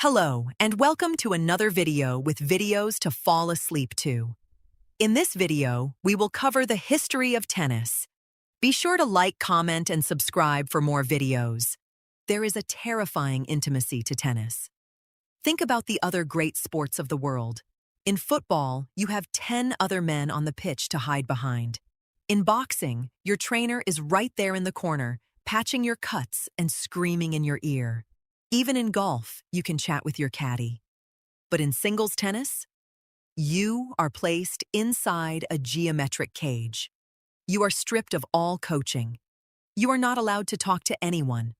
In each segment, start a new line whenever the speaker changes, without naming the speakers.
Hello, and welcome to another video with videos to fall asleep to. In this video, we will cover the history of tennis. Be sure to like, comment, and subscribe for more videos. There is a terrifying intimacy to tennis. Think about the other great sports of the world. In football, you have 10 other men on the pitch to hide behind. In boxing, your trainer is right there in the corner, patching your cuts and screaming in your ear. Even in golf, you can chat with your caddy. But in singles tennis, you are placed inside a geometric cage. You are stripped of all coaching. You are not allowed to talk to anyone.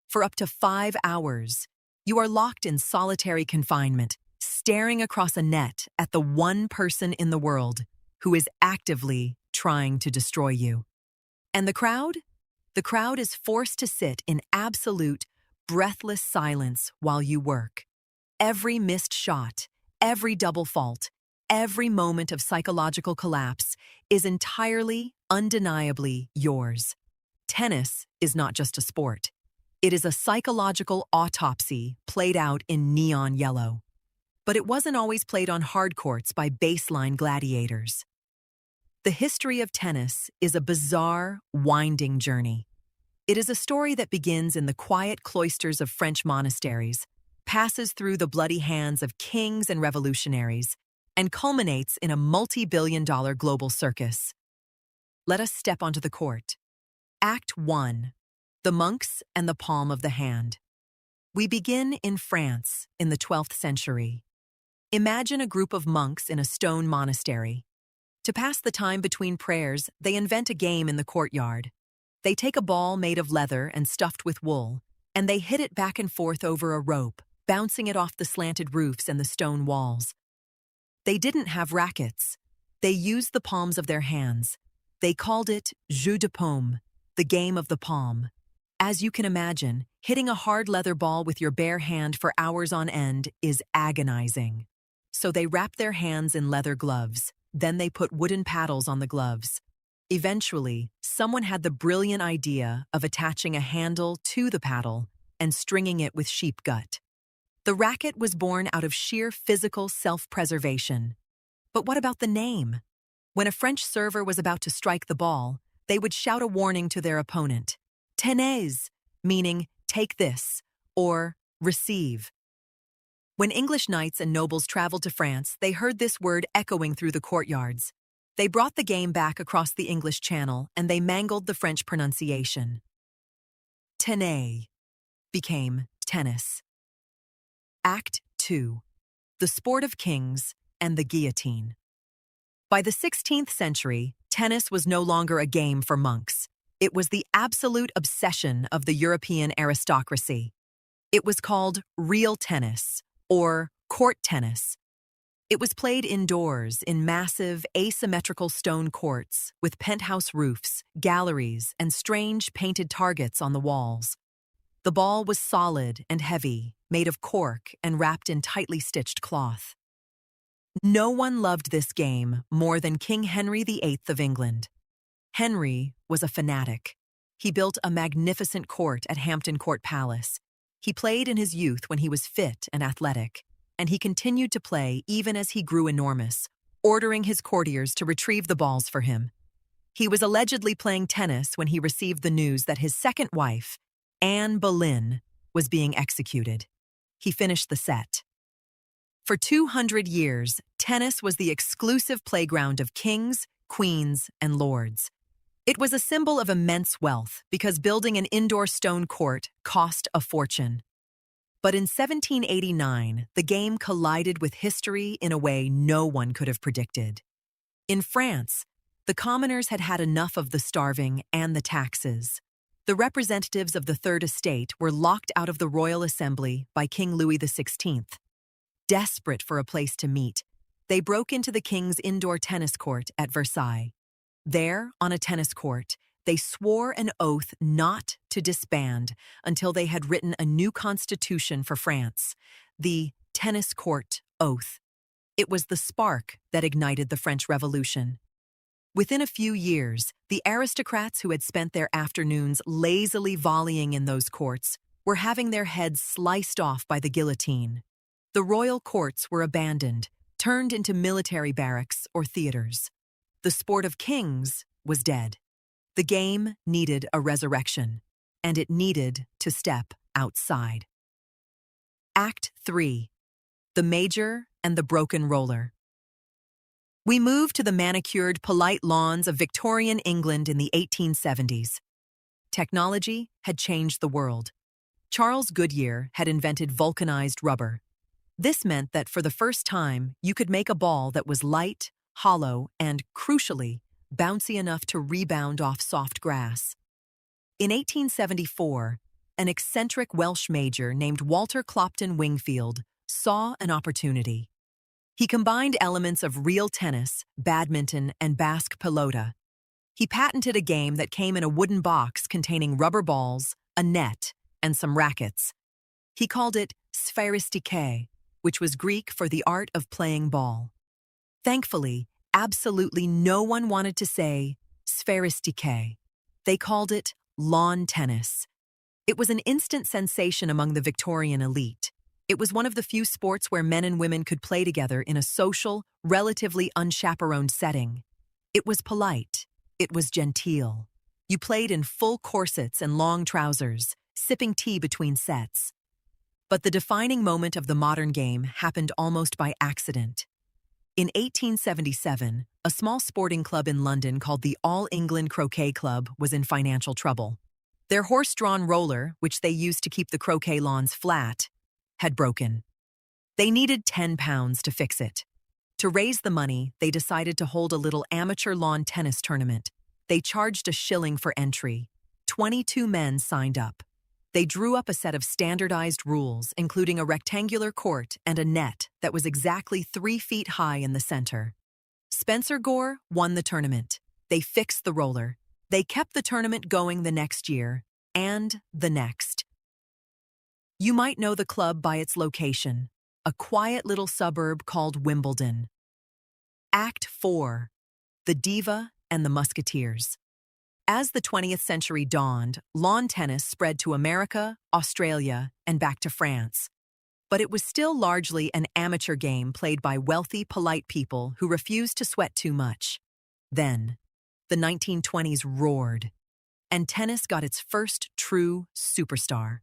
For up to 5 hours, you are locked in solitary confinement, staring across a net at the one person in the world who is actively trying to destroy you. And the crowd? The crowd is forced to sit in absolute, breathless silence while you work. Every missed shot, every double fault, every moment of psychological collapse is entirely, undeniably yours. Tennis is not just a sport. It is a psychological autopsy played out in neon yellow. But it wasn't always played on hard courts by baseline gladiators. The history of tennis is a bizarre, winding journey. It is a story that begins in the quiet cloisters of French monasteries, passes through the bloody hands of kings and revolutionaries, and culminates in a multi-billion-dollar global circus. Let us step onto the court. Act 1. The monks and the palm of the hand. We begin in France in the 12th century. Imagine a group of monks in a stone monastery. To pass the time between prayers, they invent a game in the courtyard. They take a ball made of leather and stuffed with wool, and they hit it back and forth over a rope, bouncing it off the slanted roofs and the stone walls. They didn't have rackets. They used the palms of their hands. They called it jeu de paume, the game of the palm. As you can imagine, hitting a hard leather ball with your bare hand for hours on end is agonizing. So they wrap their hands in leather gloves. Then they put wooden paddles on the gloves. Eventually, someone had the brilliant idea of attaching a handle to the paddle and stringing it with sheep gut. The racket was born out of sheer physical self-preservation. But what about the name? When a French server was about to strike the ball, they would shout a warning to their opponent. Tenez, meaning take this, or receive. When English knights and nobles traveled to France, they heard this word echoing through the courtyards. They brought the game back across the English Channel, and they mangled the French pronunciation. Tenez became tennis. Act 2. The Sport of Kings and the Guillotine. By the 16th century, tennis was no longer a game for monks. It was the absolute obsession of the European aristocracy. It was called real tennis, or court tennis. It was played indoors in massive, asymmetrical stone courts with penthouse roofs, galleries, and strange painted targets on the walls. The ball was solid and heavy, made of cork and wrapped in tightly stitched cloth. No one loved this game more than King Henry VIII of England. Henry was a fanatic. He built a magnificent court at Hampton Court Palace. He played in his youth when he was fit and athletic, and he continued to play even as he grew enormous, ordering his courtiers to retrieve the balls for him. He was allegedly playing tennis when he received the news that his second wife, Anne Boleyn, was being executed. He finished the set. For 200 years, tennis was the exclusive playground of kings, queens, and lords. It was a symbol of immense wealth because building an indoor stone court cost a fortune. But in 1789, the game collided with history in a way no one could have predicted. In France, the commoners had had enough of the starving and the taxes. The representatives of the Third Estate were locked out of the Royal Assembly by King Louis XVI. Desperate for a place to meet, they broke into the king's indoor tennis court at Versailles. There, on a tennis court, they swore an oath not to disband until they had written a new constitution for France, the Tennis Court Oath. It was the spark that ignited the French Revolution. Within a few years, the aristocrats who had spent their afternoons lazily volleying in those courts were having their heads sliced off by the guillotine. The royal courts were abandoned, turned into military barracks or theaters. The sport of kings was dead. The game needed a resurrection, and it needed to step outside. Act 3. The Major and the Broken Roller. We moved to the manicured, polite lawns of Victorian England in the 1870s. Technology had changed the world. Charles Goodyear had invented vulcanized rubber. This meant that for the first time, you could make a ball that was light, hollow, and, crucially, bouncy enough to rebound off soft grass. In 1874, an eccentric Welsh major named Walter Clopton Wingfield saw an opportunity. He combined elements of real tennis, badminton, and Basque pelota. He patented a game that came in a wooden box containing rubber balls, a net, and some rackets. He called it sphéristike, which was Greek for the art of playing ball. Thankfully, absolutely no one wanted to say sphéristike. They called it lawn tennis. It was an instant sensation among the Victorian elite. It was one of the few sports where men and women could play together in a social, relatively unchaperoned setting. It was polite. It was genteel. You played in full corsets and long trousers, sipping tea between sets. But the defining moment of the modern game happened almost by accident. In 1877, a small sporting club in London called the All England Croquet Club was in financial trouble. Their horse-drawn roller, which they used to keep the croquet lawns flat, had broken. They needed £10 to fix it. To raise the money, they decided to hold a little amateur lawn tennis tournament. They charged a shilling for entry. 22 men signed up. They drew up a set of standardized rules, including a rectangular court and a net that was exactly 3 feet high in the center. Spencer Gore won the tournament. They fixed the roller. They kept the tournament going the next year, and the next. You might know the club by its location, a quiet little suburb called Wimbledon. Act 4. The Diva and the Musketeers. As the 20th century dawned, lawn tennis spread to America, Australia, and back to France. But it was still largely an amateur game played by wealthy, polite people who refused to sweat too much. Then, the 1920s roared, and tennis got its first true superstar.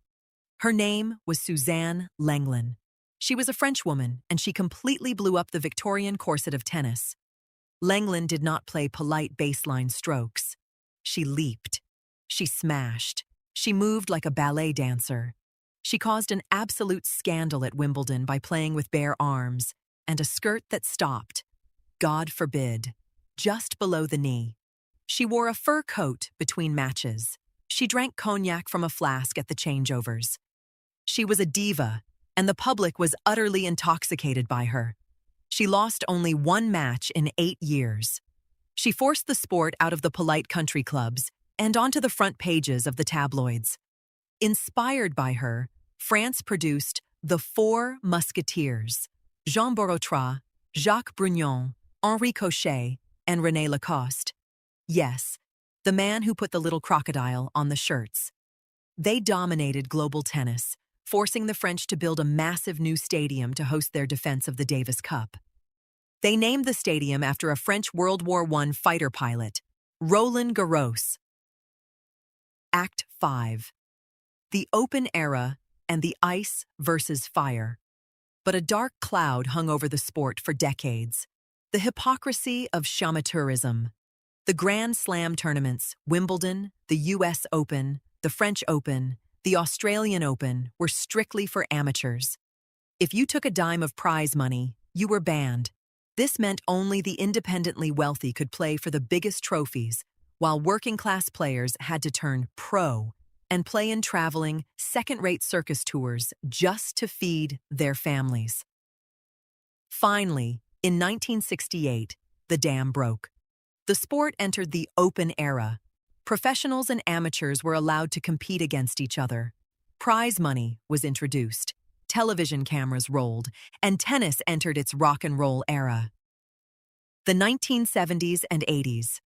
Her name was Suzanne Lenglen. She was a French woman, and she completely blew up the Victorian corset of tennis. Lenglen did not play polite baseline strokes. She leaped. She smashed. She moved like a ballet dancer. She caused an absolute scandal at Wimbledon by playing with bare arms and a skirt that stopped, God forbid, just below the knee. She wore a fur coat between matches. She drank cognac from a flask at the changeovers. She was a diva, and the public was utterly intoxicated by her. She lost only 1 match in 8 years. She forced the sport out of the polite country clubs and onto the front pages of the tabloids. Inspired by her, France produced the 4 Musketeers: Jean Borotra, Jacques Brugnon, Henri Cochet, and René Lacoste. Yes, the man who put the little crocodile on the shirts. They dominated global tennis, forcing the French to build a massive new stadium to host their defense of the Davis Cup. They named the stadium after a French World War I fighter pilot, Roland Garros. Act 5. The Open Era and the Ice versus Fire. But a dark cloud hung over the sport for decades. The hypocrisy of amateurism. The Grand Slam tournaments, Wimbledon, the US Open, the French Open, the Australian Open, were strictly for amateurs. If you took a dime of prize money, you were banned. This meant only the independently wealthy could play for the biggest trophies, while working-class players had to turn pro and play in traveling, second-rate circus tours just to feed their families. Finally, in 1968, the dam broke. The sport entered the open era. Professionals and amateurs were allowed to compete against each other. Prize money was introduced. Television cameras rolled, and tennis entered its rock and roll era. The 1970s and 80s.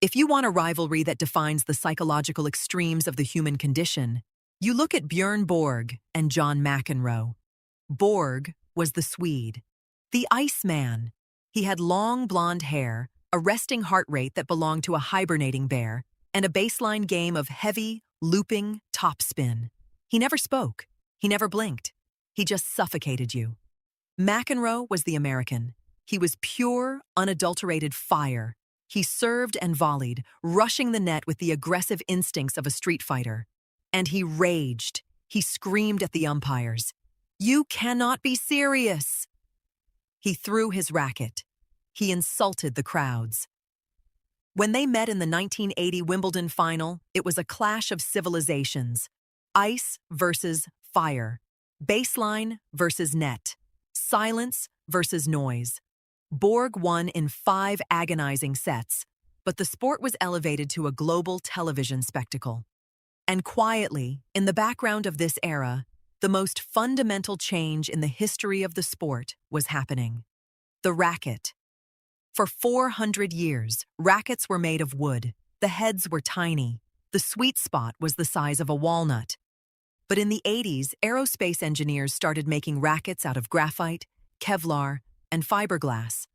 If you want a rivalry that defines the psychological extremes of the human condition, you look at Björn Borg and John McEnroe. Borg was the Swede, the Iceman. He had long blonde hair, a resting heart rate that belonged to a hibernating bear, and a baseline game of heavy, looping topspin. He never spoke. He never blinked. He just suffocated you. McEnroe was the American. He was pure, unadulterated fire. He served and volleyed, rushing the net with the aggressive instincts of a street fighter. And he raged. He screamed at the umpires. "You cannot be serious!" He threw his racket. He insulted the crowds. When they met in the 1980 Wimbledon final, it was a clash of civilizations. Ice versus fire. Baseline versus net. Silence versus noise. Borg won in 5 agonizing sets, but the sport was elevated to a global television spectacle. And quietly, in the background of this era, the most fundamental change in the history of the sport was happening. The racket. For 400 years, rackets were made of wood. The heads were tiny. The sweet spot was the size of a walnut. But in the 80s, aerospace engineers started making rackets out of graphite, Kevlar, and fiberglass.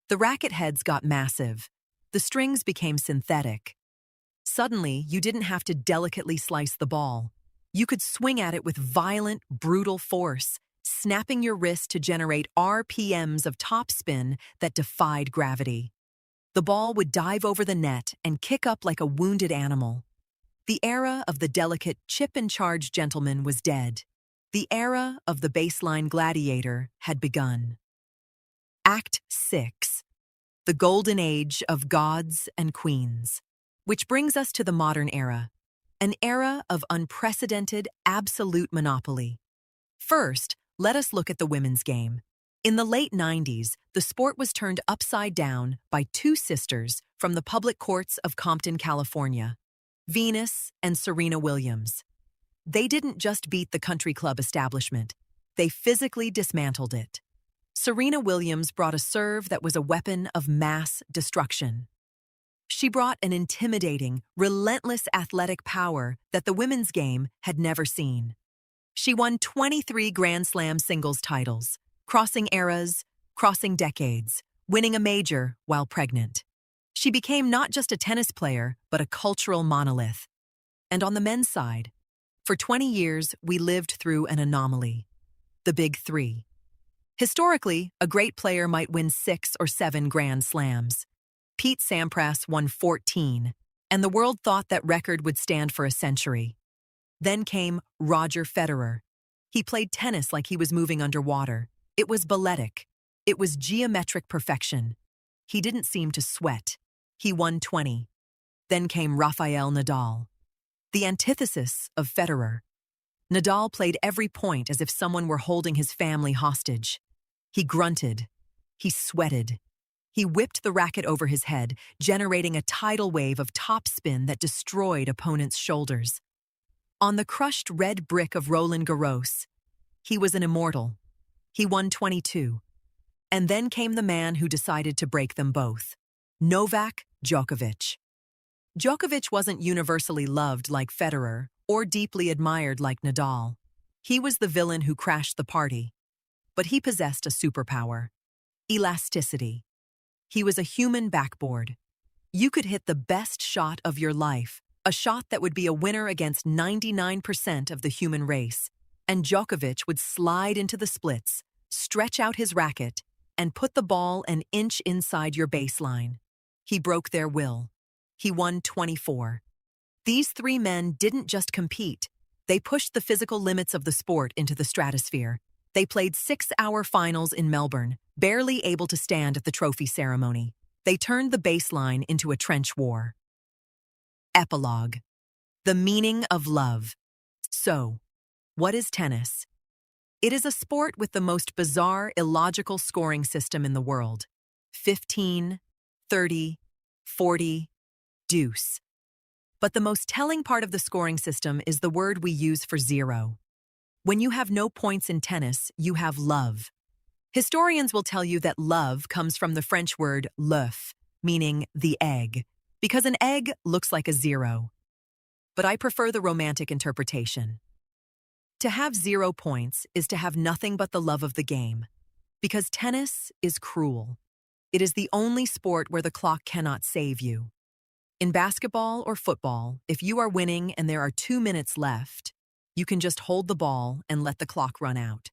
The racket heads got massive. The strings became synthetic. Suddenly, you didn't have to delicately slice the ball. You could swing at it with violent, brutal force, snapping your wrist to generate RPMs of topspin that defied gravity. The ball would dive over the net and kick up like a wounded animal. The era of the delicate chip-and-charge gentleman was dead. The era of the baseline gladiator had begun. Act 6. The Golden Age of Gods and Queens. Which brings us to the modern era. An era of unprecedented, absolute monopoly. First, let us look at the women's game. In the late 90s, the sport was turned upside down by 2 sisters from the public courts of Compton, California, Venus and Serena Williams. They didn't just beat the country club establishment, they physically dismantled it. Serena Williams brought a serve that was a weapon of mass destruction. She brought an intimidating, relentless athletic power that the women's game had never seen. She won 23 Grand Slam singles titles, crossing eras, crossing decades, winning a major while pregnant. She became not just a tennis player, but a cultural monolith. And on the men's side, for 20 years, we lived through an anomaly. The Big Three. Historically, a great player might win 6 or 7 Grand Slams. Pete Sampras won 14, and the world thought that record would stand for a century. Then came Roger Federer. He played tennis like he was moving underwater. It was balletic. It was geometric perfection. He didn't seem to sweat. He won 20. Then came Rafael Nadal, the antithesis of Federer. Nadal played every point as if someone were holding his family hostage. He grunted. He sweated. He whipped the racket over his head, generating a tidal wave of topspin that destroyed opponents' shoulders. On the crushed red brick of Roland Garros, he was an immortal. He won 22. And then came the man who decided to break them both, Novak Djokovic. Djokovic wasn't universally loved like Federer or deeply admired like Nadal. He was the villain who crashed the party. But he possessed a superpower: elasticity. He was a human backboard. You could hit the best shot of your life, a shot that would be a winner against 99% of the human race, and Djokovic would slide into the splits, stretch out his racket, and put the ball an inch inside your baseline. He broke their will. He won 24. These 3 men didn't just compete. They pushed the physical limits of the sport into the stratosphere. They played 6-hour finals in Melbourne, barely able to stand at the trophy ceremony. They turned the baseline into a trench war. Epilogue. The meaning of love. So, what is tennis? It is a sport with the most bizarre, illogical scoring system in the world. 15, 30, 40, deuce. But the most telling part of the scoring system is the word we use for zero. When you have no points in tennis, you have love. Historians will tell you that love comes from the French word l'œuf, meaning the egg, because an egg looks like a zero. But I prefer the romantic interpretation. To have 0 points is to have nothing but the love of the game. Because tennis is cruel. It is the only sport where the clock cannot save you. In basketball or football, if you are winning and there are 2 minutes left, you can just hold the ball and let the clock run out.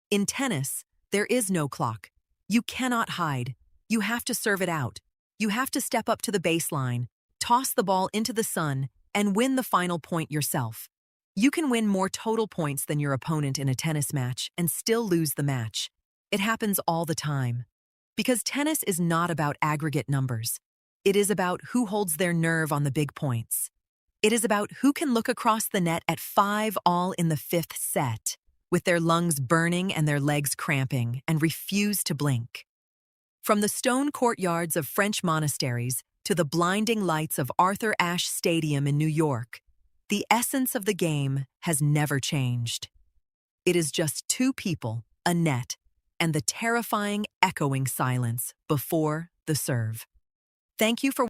In tennis, there is no clock. You cannot hide. You have to serve it out. You have to step up to the baseline, toss the ball into the sun, and win the final point yourself. You can win more total points than your opponent in a tennis match and still lose the match. It happens all the time. Because tennis is not about aggregate numbers. It is about who holds their nerve on the big points. It is about who can look across the net at 5-all in the 5th set, with their lungs burning and their legs cramping, and refuse to blink. From the stone courtyards of French monasteries to the blinding lights of Arthur Ashe Stadium in New York, the essence of the game has never changed. It is just 2 people, a net, and the terrifying, echoing silence before the serve. Thank you for